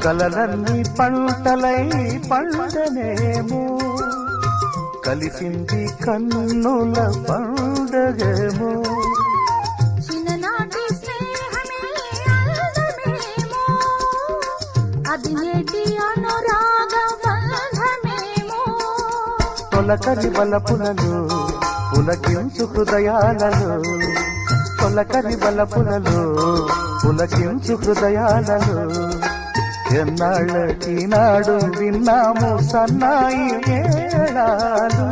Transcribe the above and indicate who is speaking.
Speaker 1: కలలన్నీ పంటలై పండనేమో కలిసింది కన్నుల పండగేమో
Speaker 2: చిన్ననాటి స్నేహమే అందమేమో అది నేటి అనురాగ బంధమేమో
Speaker 1: తొలకరి బలపులలో పులకించు హృదయాలలో తొలకరి బలపులలో పులకించు హృదయాలలో ఎన్నాళ్ళకి నాడు విన్నాము సన్నాయి మేళాలు